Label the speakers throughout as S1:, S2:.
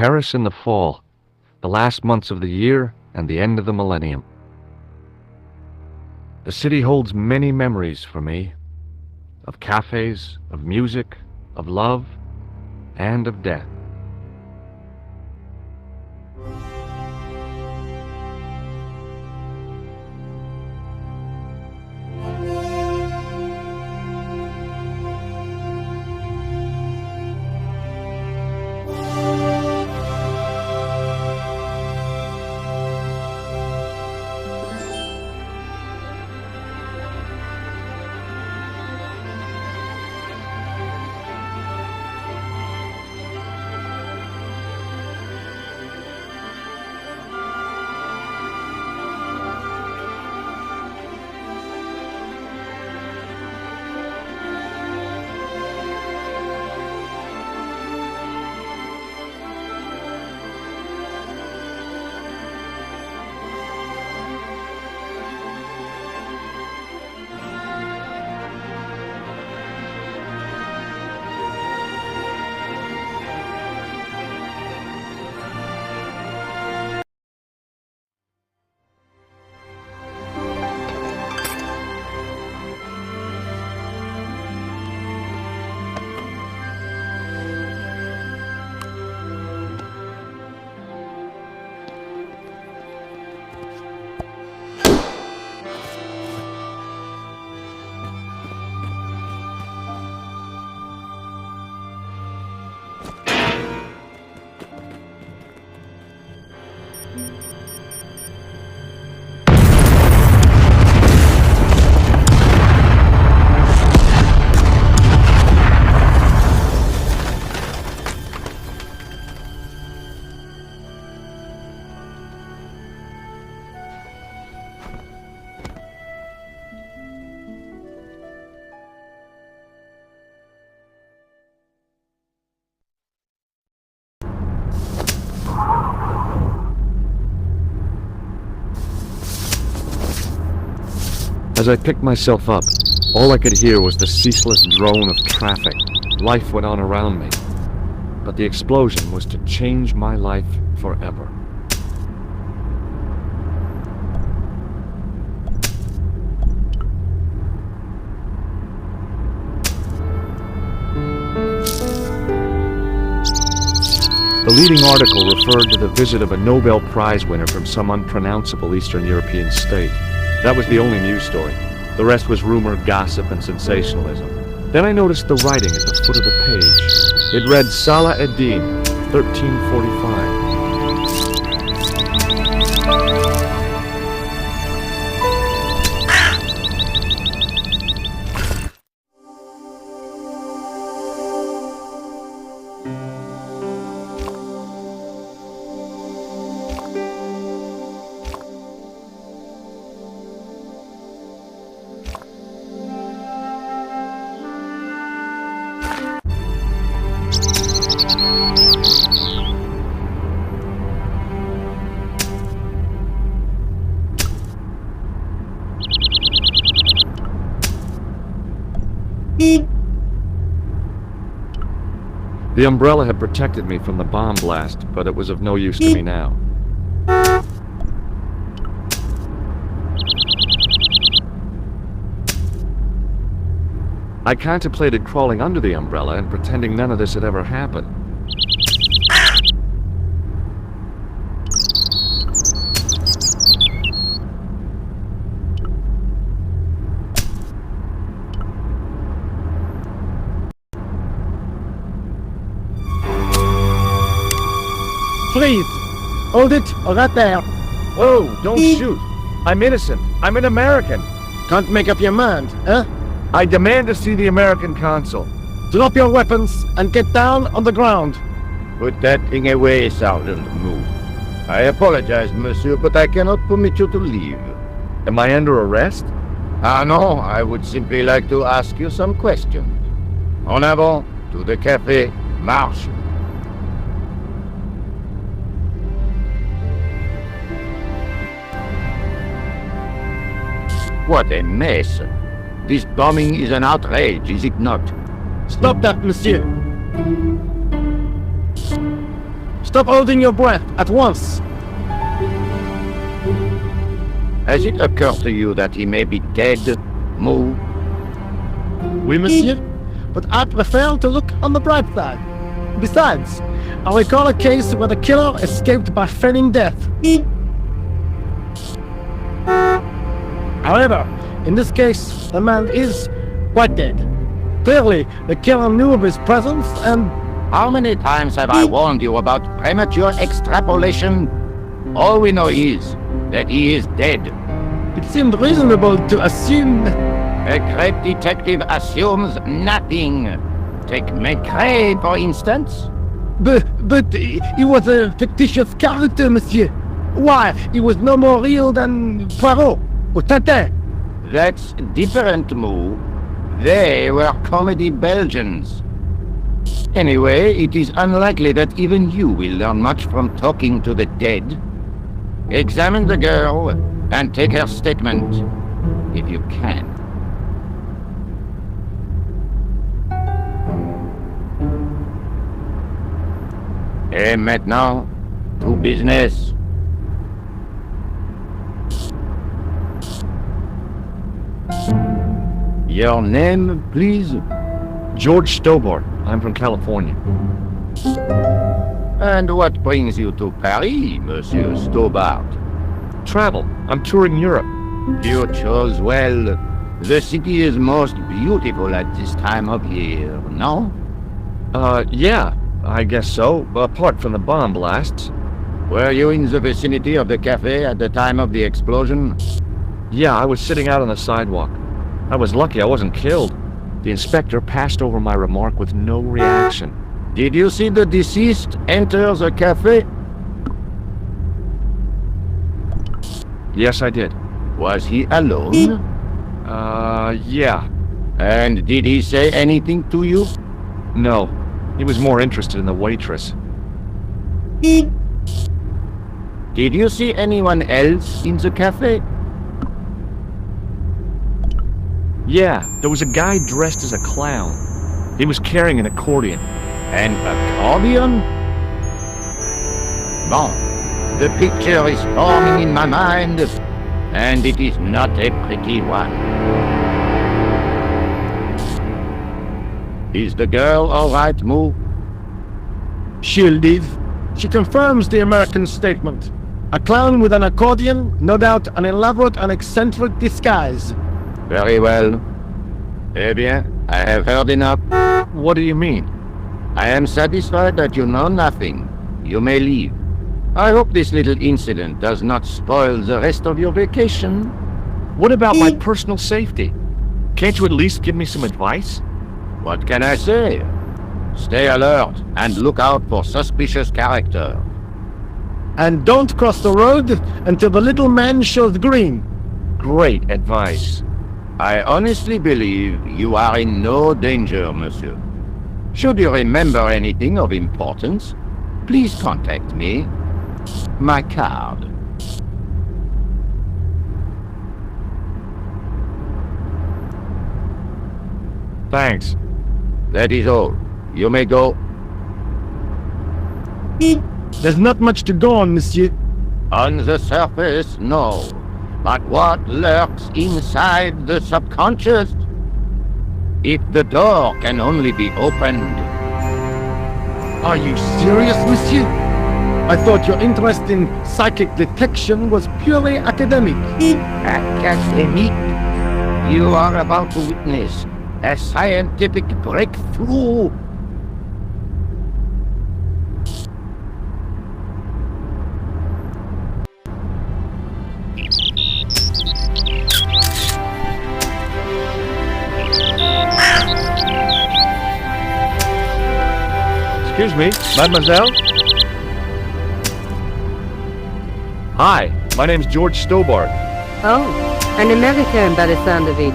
S1: Paris in the fall, the last months of the year and the end of the millennium. The city holds many memories for me, of cafes, of music, of love, and of death. As I picked myself up, all I could hear was the ceaseless drone of traffic. Life went on around me, but the explosion was to change my life forever. The leading article referred to the visit of a Nobel Prize winner from some unpronounceable Eastern European state. That was the only news story. The rest was rumor, gossip, and sensationalism. Then I noticed the writing at the foot of the page. It read Salah ad-Din, 1345. The umbrella had protected me from the bomb blast, but it was of no use to me now. I contemplated crawling under the umbrella and pretending none of this had ever happened.
S2: Please, hold it right there.
S1: Whoa, don't shoot. I'm innocent. I'm an American.
S2: Can't make up your mind, huh?
S1: I demand to see the American consul.
S2: Drop your weapons and get down on the ground.
S3: Put that thing away, Sergeant. Move. I apologize, monsieur, but I cannot permit you to leave.
S1: Am I under arrest?
S3: Ah, no, I would simply like to ask you some questions. En avant, to the café, marche. What a mess. This bombing is an outrage, is it not?
S2: Stop that, monsieur. Stop holding your breath at once.
S3: Has it occurred to you that he may be dead, Moo?
S2: Oui, monsieur. But I prefer to look on the bright side. Besides, I recall a case where the killer escaped by feigning death. However, in this case, the man is quite dead. Clearly, the killer knew of his presence and...
S3: How many times have I warned you about premature extrapolation? All we know is that he is dead.
S2: It seemed reasonable to assume...
S3: A great detective assumes nothing. Take McRae, for instance.
S2: But he was a fictitious character, monsieur. Why, he was no more real than Poirot or Tintin.
S3: That's different, Moo. They were comedy Belgians. Anyway, it is unlikely that even you will learn much from talking to the dead. Examine the girl and take her statement, if you can. Et maintenant, to business. Your name, please?
S1: George Stobart. I'm from California.
S3: And what brings you to Paris, Monsieur Stobart?
S1: Travel. I'm touring Europe.
S3: You chose well. The city is most beautiful at this time of year, no?
S1: Yeah, I guess so, apart from the bomb blasts.
S3: Were you in the vicinity of the cafe at the time of the explosion?
S1: Yeah, I was sitting out on the sidewalk. I was lucky I wasn't killed. The inspector passed over my remark with no reaction.
S3: Did you see the deceased enter the cafe?
S1: Yes, I did.
S3: Was he alone?
S1: Yeah.
S3: And did he say anything to you?
S1: No. He was more interested in the waitress.
S3: Did you see anyone else in the cafe?
S1: Yeah, there was a guy dressed as a clown. He was carrying an accordion.
S3: An accordion? Bon, the picture is forming in my mind, and it is not a pretty one. Is the girl all right, Moo?
S2: She'll live. She confirms the American statement. A clown with an accordion, no doubt an elaborate and eccentric disguise.
S3: Very well. Eh bien, I have heard enough.
S1: What do you mean?
S3: I am satisfied that you know nothing. You may leave. I hope this little incident does not spoil the rest of your vacation.
S1: What about my personal safety? Can't you at least give me some advice?
S3: What can I say? Stay alert and look out for suspicious character.
S2: And don't cross the road until the little man shows green.
S1: Great advice.
S3: I honestly believe you are in no danger, monsieur. Should you remember anything of importance, please contact me. My card.
S1: Thanks.
S3: That is all. You may go.
S2: There's not much to go on, monsieur.
S3: On the surface, no. But what lurks inside the subconscious? If the door can only be opened.
S2: Are you serious, monsieur? I thought your interest in psychic detection was purely academic.
S3: Academic? You are about to witness a scientific breakthrough.
S1: Excuse me, mademoiselle? Hi, my name's George Stobart.
S4: Oh, an American by the sound of it.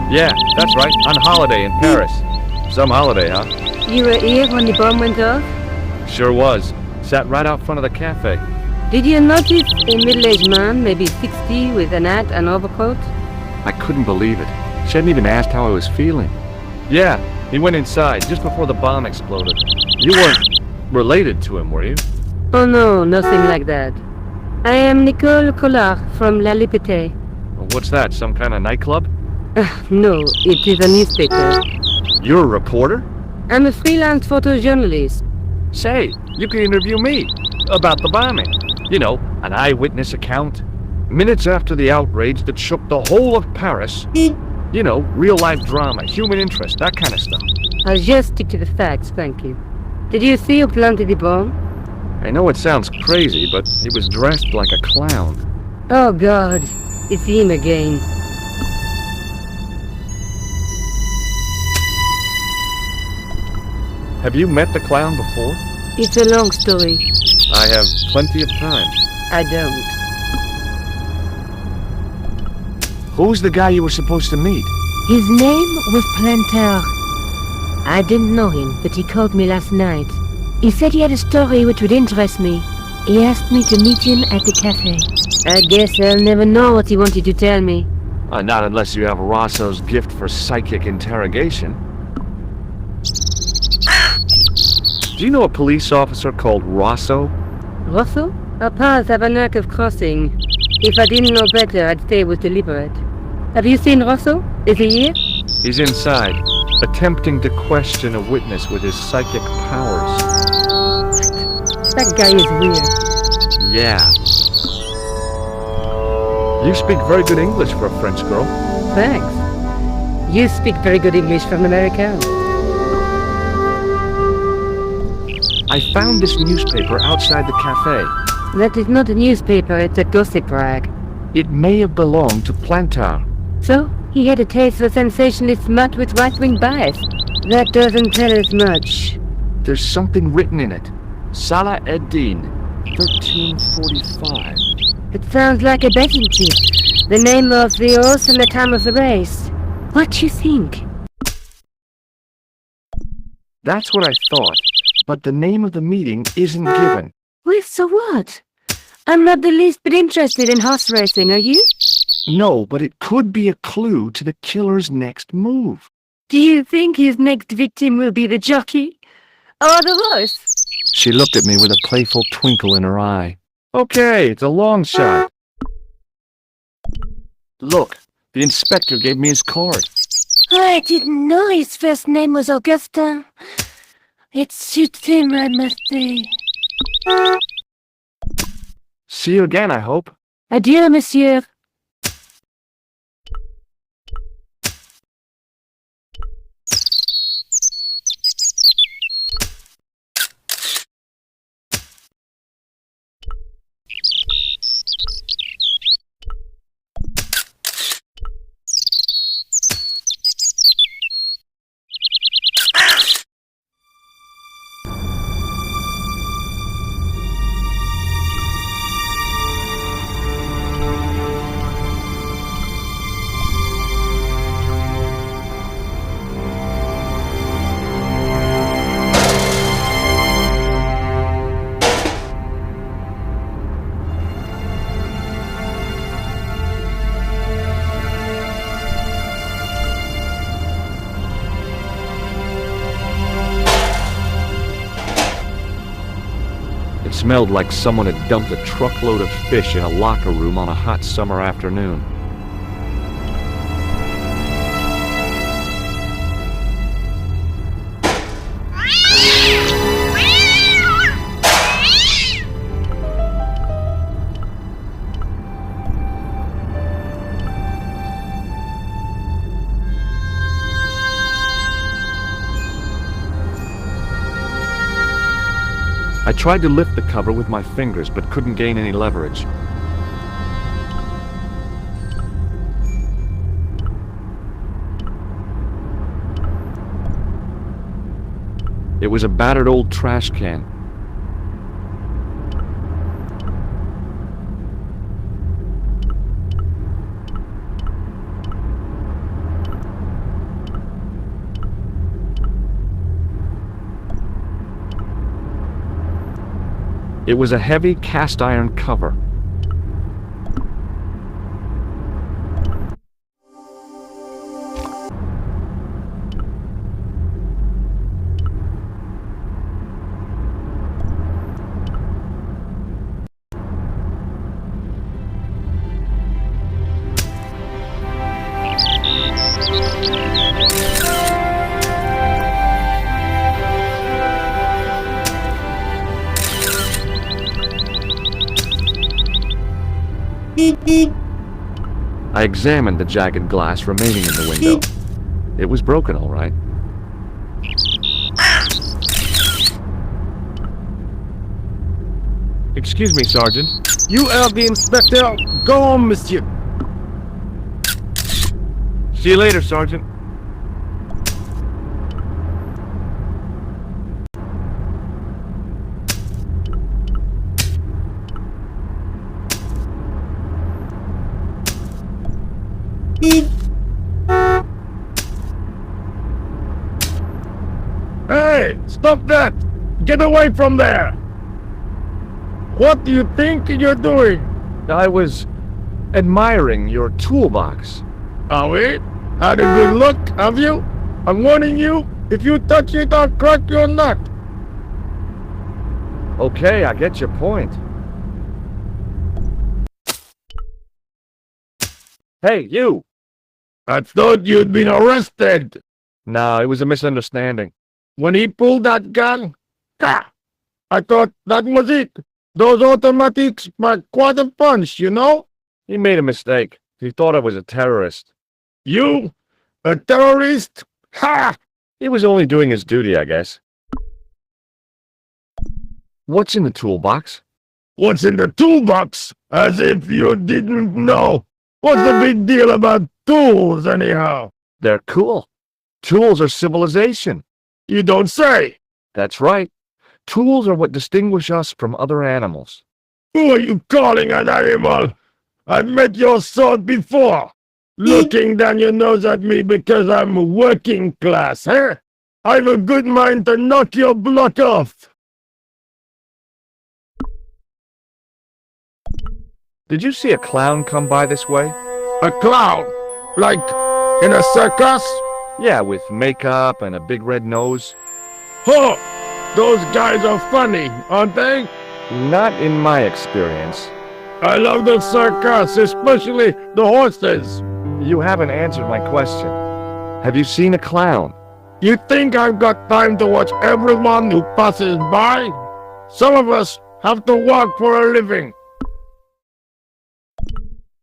S1: Yeah, that's right, on holiday in Paris. Some holiday, huh?
S4: You were here when the bomb went off?
S1: Sure was. Sat right out front of the cafe.
S4: Did you notice a middle-aged man, maybe 60, with an hat and overcoat?
S1: I couldn't believe it. She hadn't even asked how I was feeling. Yeah, he went inside just before the bomb exploded. You weren't related to him, were you?
S4: Oh no, nothing like that. I am Nicole Collard from La Liberté.
S1: What's that, some kind of nightclub?
S4: No, it is a newspaper.
S1: You're a reporter?
S4: I'm a freelance photojournalist.
S1: Say, you can interview me about the bombing. You know, an eyewitness account. Minutes after the outrage that shook the whole of Paris. You know, real-life drama, human interest, that kind of stuff.
S4: I'll just stick to the facts, thank you. Did you see who planted the bomb?
S1: I know it sounds crazy, but he was dressed like a clown.
S4: Oh God, it's him again.
S1: Have you met the clown before?
S4: It's a long story.
S1: I have plenty of time.
S4: I don't.
S1: Who's the guy you were supposed to meet?
S5: His name was Planter. I didn't know him, but he called me last night. He said he had a story which would interest me. He asked me to meet him at the cafe.
S4: I guess I'll never know what he wanted to tell me.
S1: Not unless you have Rosso's gift for psychic interrogation. Do you know a police officer called Rosso?
S4: Rosso? Our paths have a knack of crossing. If I didn't know better, I'd say it was deliberate. Have you seen Rosso? Is he here?
S1: He's inside, attempting to question a witness with his psychic powers.
S4: That guy is weird.
S1: Yeah. You speak very good English for a French girl.
S4: Thanks. You speak very good English for an American.
S1: I found this newspaper outside the cafe.
S4: That is not a newspaper, it's a gossip rag.
S1: It may have belonged to Plantar.
S4: So, he had a taste for sensationalist smut with right-wing bias. That doesn't tell us much.
S1: There's something written in it. Salah ed-Din, 1345.
S4: It sounds like a betting chip. The name of the horse and the time of the race. What do you think?
S1: That's what I thought, but the name of the meeting isn't given.
S4: Well, so what? I'm not the least bit interested in horse racing, are you?
S1: No, but it could be a clue to the killer's next move.
S4: Do you think his next victim will be the jockey? Or the horse?
S1: She looked at me with a playful twinkle in her eye. Okay, it's a long shot. Look, the inspector gave me his card.
S5: I didn't know his first name was Augustin. It suits him, I must say.
S1: See you again, I hope.
S4: Adieu, monsieur.
S1: It smelled like someone had dumped a truckload of fish in a locker room on a hot summer afternoon. I tried to lift the cover with my fingers, but couldn't gain any leverage. It was a battered old trash can. It was a heavy cast iron cover. I examined the jagged glass remaining in the window. It was broken, all right. Excuse me, Sergeant.
S2: You are the inspector. Go on, monsieur.
S1: See you later, Sergeant.
S2: Hey, stop that! Get away from there! What do you think you're doing?
S1: I was admiring your toolbox.
S2: Are we? Had a good look, have you? I'm warning you, if you touch it, I'll crack your nut.
S1: Okay, I get your point. Hey, you!
S2: I thought you'd been arrested.
S1: No, it was a misunderstanding.
S2: When he pulled that gun, I thought that was it. Those automatics pack quite a punch, you know?
S1: He made a mistake. He thought I was a terrorist.
S2: You? A terrorist? Ha!
S1: He was only doing his duty, I guess. What's in the toolbox?
S2: What's in the toolbox? As if you didn't know. What's the big deal about tools, anyhow?
S1: They're cool. Tools are civilization.
S2: You don't say.
S1: That's right. Tools are what distinguish us from other animals.
S2: Who are you calling an animal? I've met your sort before. Looking down your nose at me because I'm working class, huh? I've a good mind to knock your block off.
S1: Did you see a clown come by this way?
S2: A clown? Like in a circus?
S1: Yeah, with makeup and a big red nose.
S2: Huh! Those guys are funny, aren't they?
S1: Not in my experience.
S2: I love the circus, especially the horses.
S1: You haven't answered my question. Have you seen a clown?
S2: You think I've got time to watch everyone who passes by? Some of us have to work for a living.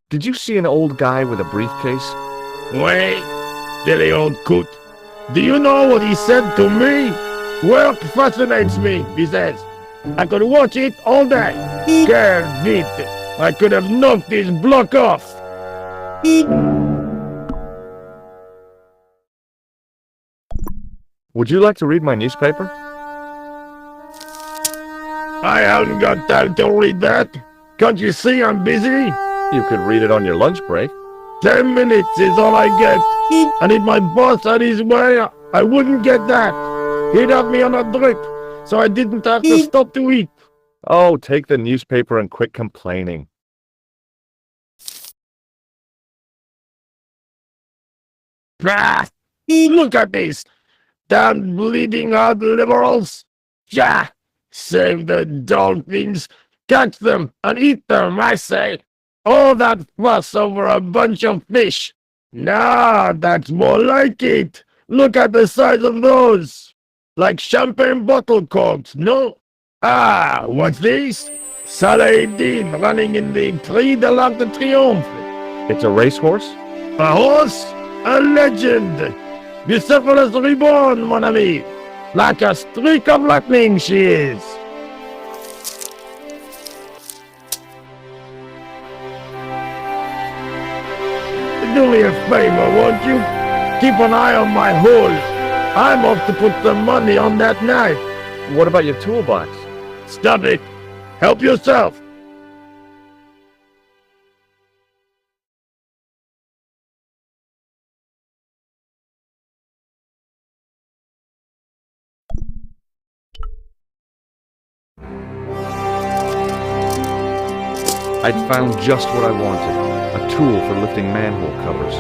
S1: Did you see an old guy with a briefcase?
S2: Wait, silly old coot. Do you know what he said to me? Work fascinates me, he says. I could watch it all day. Scared neat. I could have knocked his block off.
S1: Would you like to read my newspaper?
S2: I haven't got time to read that. Can't you see I'm busy?
S1: You could read it on your lunch break.
S2: 10 minutes is all I get. And if my boss had his way, I wouldn't get that. He'd have me on a drip, so I didn't have to stop to eat.
S1: Oh, take the newspaper and quit complaining.
S2: Ah, look at this. Damn bleeding out liberals. Yeah, save the dolphins. Catch them and eat them, I say. All that fuss over a bunch of fish. Nah, that's more like it. Look at the size of those. Like champagne bottle corks, no? Ah, what's this? Saladin running in the Prix de l'Arc de Triomphe.
S1: It's a racehorse?
S2: A horse? A legend. Bucephalus reborn, mon ami. Like a streak of lightning she is. Do me a favor, won't you? Keep an eye on my hole. I'm off to put some money on that knife.
S1: What about your toolbox?
S2: Stop it. Help yourself.
S1: I'd found just what I wanted, a tool for lifting manhole covers.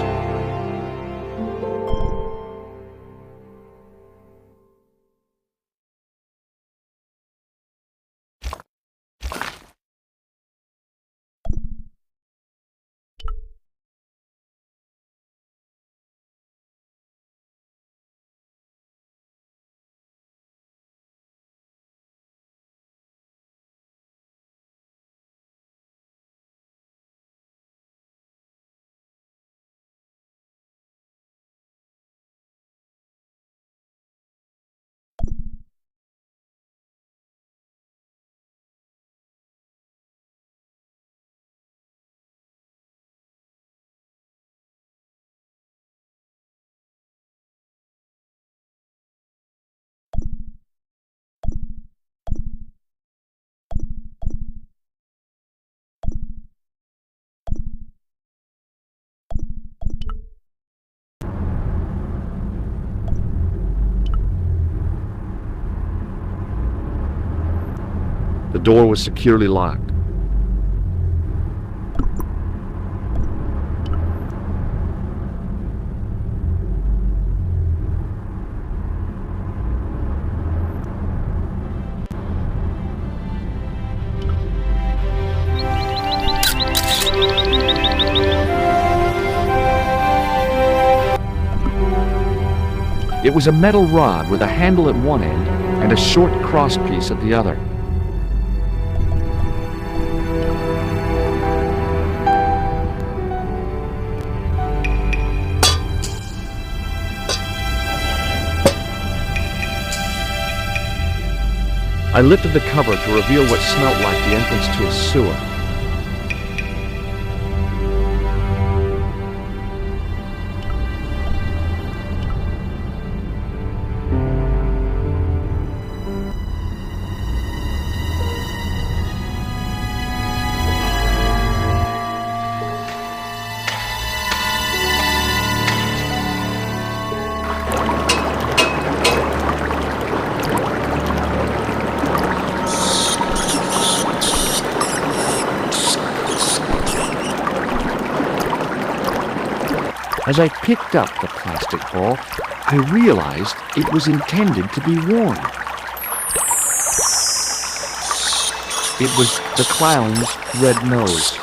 S1: The door was securely locked. It was a metal rod with a handle at one end and a short crosspiece at the other. I lifted the cover to reveal what smelt like the entrance to a sewer. As I picked up the plastic ball, I realized it was intended to be worn. It was the clown's red nose.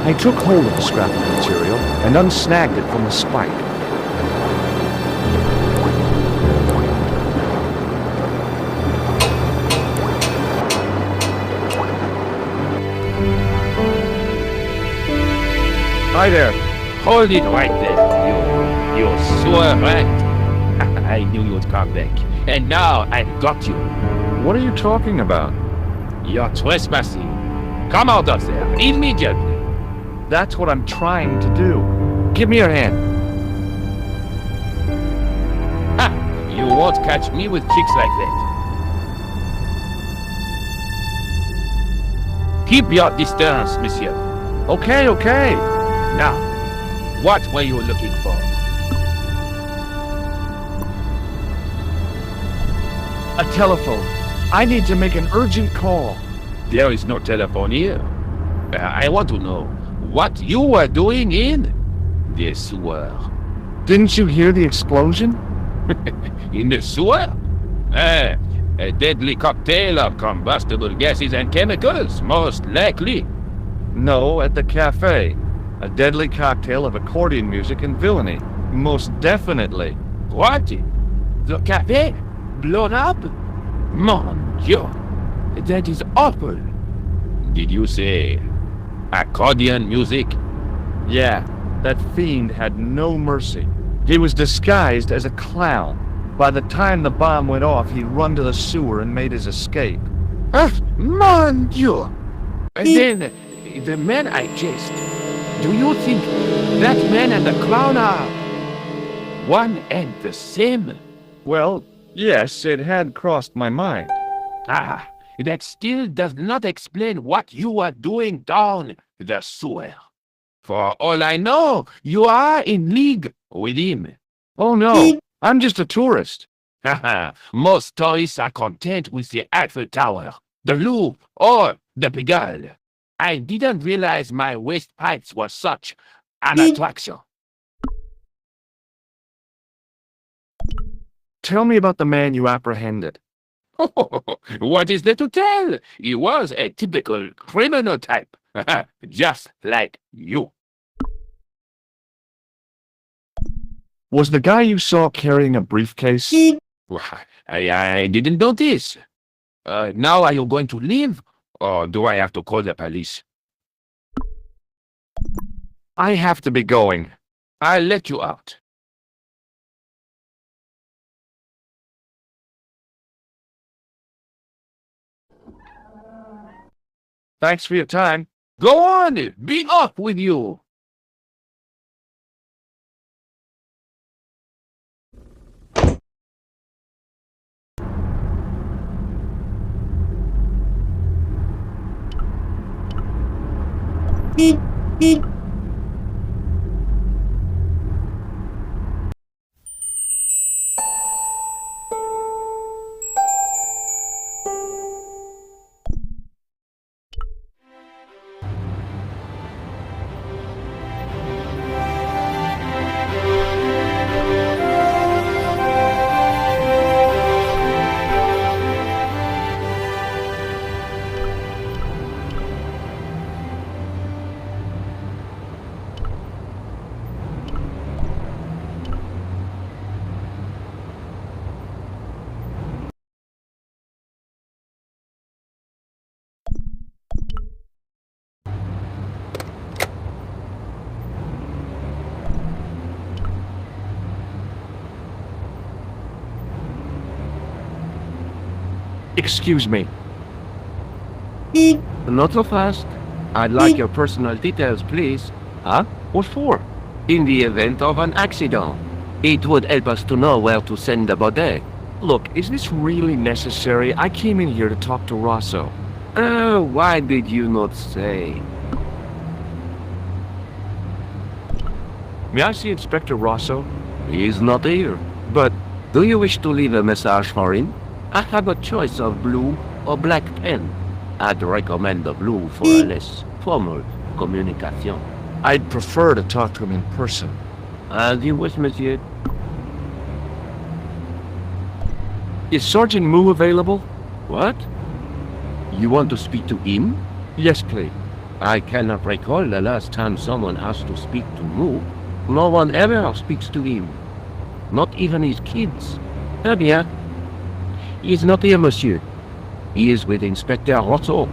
S1: I took hold of the scrap of material and unsnagged it from the spike. Hi there.
S2: Hold it right there, you sewer rat. I knew you'd come back. And now I've got you.
S1: What are you talking about?
S2: You're trespassing. Come out of there, immediately.
S1: That's what I'm trying to do. Give me your hand.
S2: Ha! You won't catch me with tricks like that. Keep your distance, monsieur.
S1: Okay, okay.
S2: Now, what were you looking for?
S1: A telephone. I need to make an urgent call.
S2: There is no telephone here. I want to know what you were doing in the sewer.
S1: Didn't you hear the explosion?
S2: In the sewer? A deadly cocktail of combustible gases and chemicals, most likely.
S1: No, at the cafe. A deadly cocktail of accordion music and villainy. Most definitely.
S2: What? The cafe? Blown up? Mon Dieu! That is awful. Did you say accordion music?
S1: Yeah, that fiend had no mercy. He was disguised as a clown. By the time the bomb went off, he'd run to the sewer and made his escape.
S2: Mon Dieu! And then, the man I chased. Do you think that man and the clown are one and the same?
S1: Well, yes, it had crossed my mind.
S2: Ah, that still does not explain what you are doing down the sewer. For all I know, you are in league with him.
S1: Oh no, I'm just a tourist.
S2: Haha, most tourists are content with the Eiffel Tower, the Louvre, or the Pigalle. I didn't realize my waste pipes were such an attraction.
S1: Tell me about the man you apprehended.
S2: What is there to tell? He was a typical criminal type, just like you.
S1: Was the guy you saw carrying a briefcase?
S2: I didn't notice. Now are you going to leave, or do I have to call the police?
S1: I have to be going.
S2: I'll let you out.
S1: Thanks for your time.
S3: Go on, be off with you.
S1: Excuse me.
S3: Not so fast. I'd like your personal details, please.
S1: Huh? What for?
S3: In the event of an accident, it would help us to know where to send the body.
S1: Look, is this really necessary? I came in here to talk to Rosso.
S3: Oh, why did you not say?
S1: May I see Inspector Rosso?
S3: He's not here.
S1: But
S3: Do you wish to leave a message for him? I have a choice of blue or black pen. I'd recommend the blue for a less formal communication.
S1: I'd prefer to talk to him in person.
S3: As you wish, monsieur.
S1: Is Sergeant Moo available?
S3: What? You want to speak to him?
S1: Yes, please.
S3: I cannot recall the last time someone asked to speak to Moo. No one ever speaks to him. Not even his kids. Eh bien. He is not here, monsieur. He is with Inspector Rosso.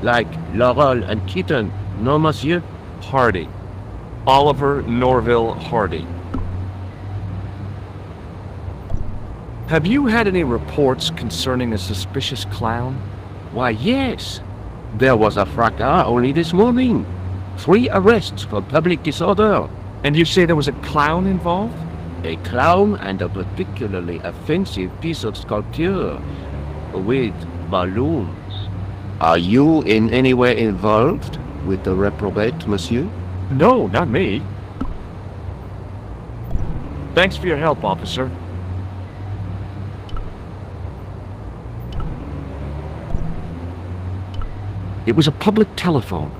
S3: Like Laurel and Keaton. No, monsieur?
S1: Hardy. Oliver Norville Hardy. Have you had any reports concerning a suspicious clown?
S3: Why, yes. There was a fracas only this morning. 3 arrests for public disorder.
S1: And you say there was a clown involved?
S3: A clown and a particularly offensive piece of sculpture with balloons. Are you in any way involved with the reprobate, monsieur?
S1: No, not me. Thanks for your help, officer. It was a public telephone.